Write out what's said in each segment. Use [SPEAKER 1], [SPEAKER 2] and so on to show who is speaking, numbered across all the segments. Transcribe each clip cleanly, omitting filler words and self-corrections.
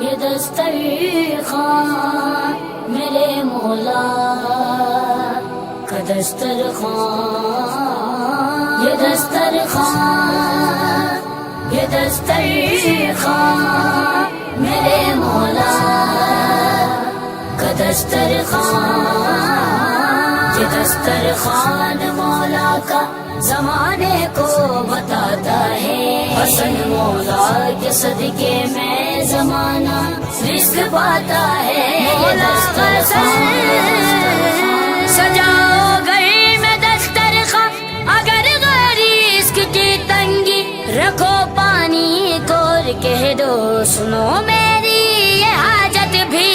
[SPEAKER 1] یہ دسترخوان میرے مولا کا دسترخوان، یہ دسترخوان، یہ دسترخوان میرے مولا کا دسترخوان، یہ دسترخوان مولا کا زمانے کو بتاتا ہے، حسن مولا کے صدقے میں زمانہ رزق پاتا ہے، مولا سجاؤ گھر میں دسترخوان، اگر رزق کی تنگی رکھو پانی کور کہہ دو سنو میری یہ حاجت بھی،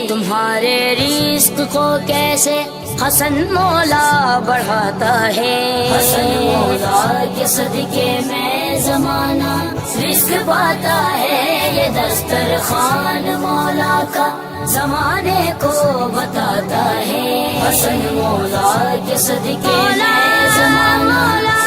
[SPEAKER 1] تمہارے رزق کو کیسے حسن مولا بڑھاتا ہے، حسن مولا کے صدقے میں زمانہ رزق پاتا ہے، یہ دسترخوان مولا کا زمانے کو بتاتا ہے، حسن مولا کے صدقے میں زمانہ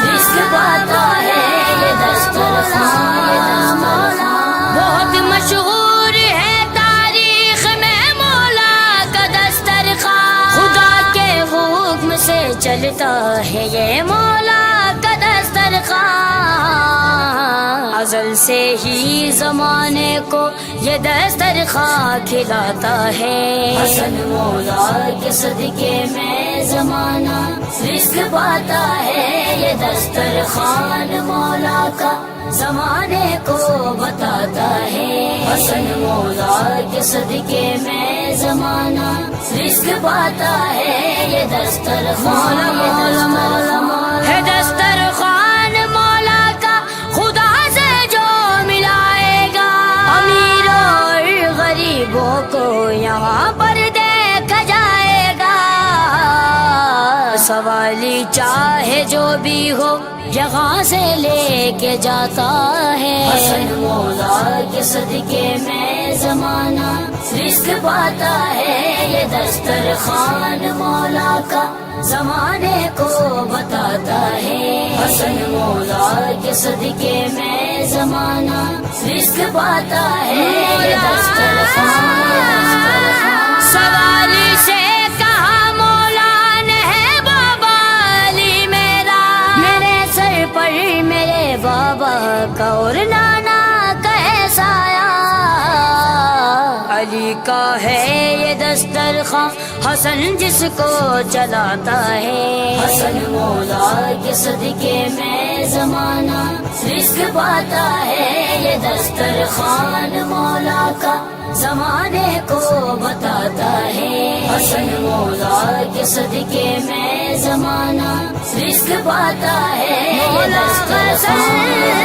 [SPEAKER 1] رزق پاتا ہے، یہ دسترخوان مولا بہت مشہور ہے تاریخ میں، مولا کا دسترخوان خدا کے حکم سے چلتا ہے، یہ مولا کا دسترخوان ازل سے ہی زمانے کو یہ دسترخوان کھلاتا ہے، حسن مولا کے صدقے میں زمانہ رزق پاتا ہے، یہ دسترخوان مولا کا زمانے کو بتاتا ہے، حسن مولا کے صدقے میں زمانہ رزق پاتا ہے، یہ دسترخوان مولا مولا ہے، دسترخوان مولا کا خدا سے جو ملائے گا، امیر اور غریبوں کو یہاں پر دیکھا جائے گا، سوالی چاہے جو بھی ہو یہاں سے لے کے جاتا ہے، حسن مولا کے صدقے میں زمانہ رزق پاتا ہے، یہ دسترخوان مولا کا زمانے کو بتاتا ہے، حسن مولا کے صدقے میں زمانہ رزق پاتا ہے، یہ دسترخوان سوالی سے کہا مولا نے ہے بابا علی میرا، میرے سر پر میرے بابا کا اور نانا کا ہے سایہ، علی کا ہے یہ دسترخوان حسن جس کو چلاتا ہے، حسن مولا کے صدقے میں زمانہ رزق پاتا ہے، یہ دسترخوان مولا کا زمانے کو بتاتا ہے، حسن مولا کے صدقے میں زمانہ رزق پاتا ہے، یہ دسترخوان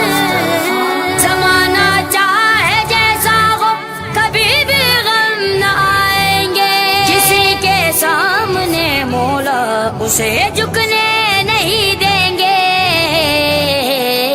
[SPEAKER 1] زمانہ چاہے جیسا ہو کبھی بھی غم نہ آئیں گے، کسی کے سامنے مولا اسے جھکنے نہیں دیں گے،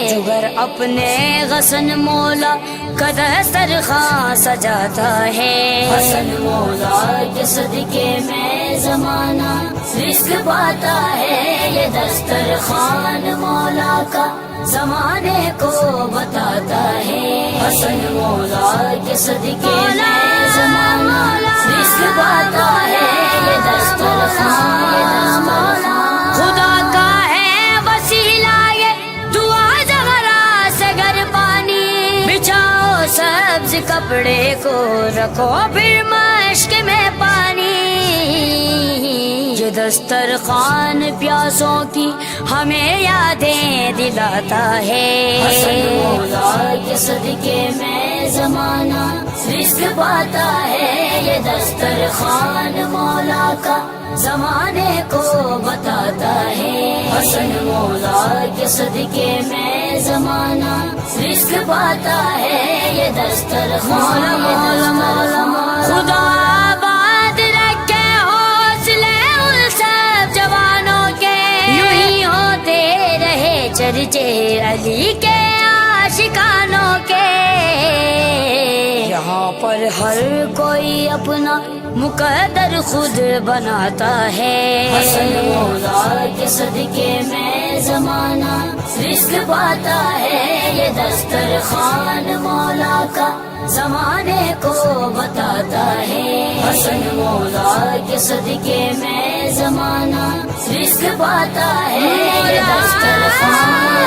[SPEAKER 1] جگر اپنے غصن مولا کا دسترخوان سجاتا ہے، حسن مولا کے صدقے میں زمانہ رزق پاتا ہے، یہ دسترخوان مولا کا زمانے کو بتاتا ہے، حسن مولا کے صدقے میں زمانہ رزق پاتا ہے، یہ دسترخوان مولا خدا کا ہے وسیلہ، یہ دعا زہرا سے گر پانی، بچھاؤ سبز کپڑے کو رکھو پھر مشک میں پانی، یہ دسترخوان پیاسوں کی ہمیں یادیں دلاتا ہے، حسن مولا کے صدقے میں زمانہ رزق پاتا ہے، یہ دسترخوان مولا کا زمانے کو بتاتا ہے، حسن مولا کے صدقے میں زمانہ رزق پاتا ہے، یہ دسترخوان مولا مولا خدا آباد رکھے حوصلے ان سب جوانوں کے، یوں ہی ہوتے رہے چرچے علی کے عاشقانوں کے، یہاں پر ہر کوئی اپنا مقدر خود بناتا ہے، حسن مولا کے صدقے میں زمانہ رزق پاتا ہے، یہ دسترخوان مولا کا زمانے کو بتاتا ہے حسن مولا کے صدقے میں زمانہ رزق پاتا ہے یہ دسترخوان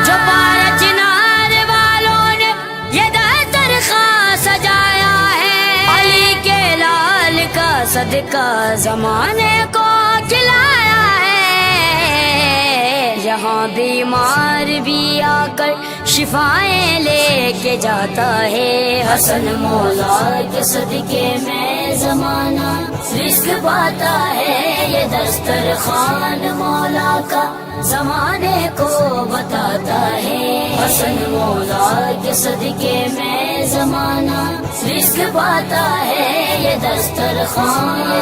[SPEAKER 1] جو پار چنار والوں نے یہ دسترخوان سجایا ہے علی کے لال کا صدقہ زمانے کو کھلایا ہے یہاں بیمار بھی آ کر شفائیں لے کے جاتا ہے حسن مولا کے صدقے میں زمانہ رزق پاتا ہے یہ دسترخوان مولا کا زمانے کو بتاتا ہے حسن مولا کے صدقے میں زمانہ رزق پاتا ہے یہ دسترخوان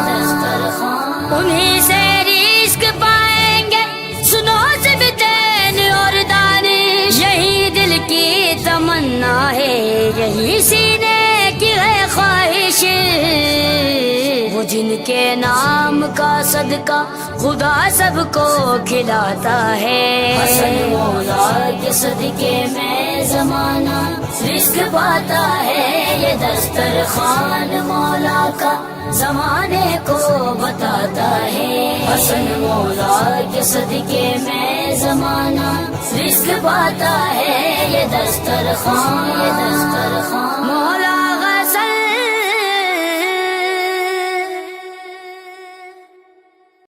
[SPEAKER 1] انہیں سے رزق پائیں گے سنو سبتین اور دانش یہی دل کی تمنا ہے یہی سینے کی ہے خواہش وہ جن کے نام کا صدقہ خدا سب کو کھلاتا ہے حسن مولا کے صدقے میں زمانہ رزق پاتا ہے یہ دسترخوان مولا کا زمانے کو بتاتا ہے حسن مولا کے صدقے میں زمانہ رزق پاتا ہے یہ دسترخوان مولا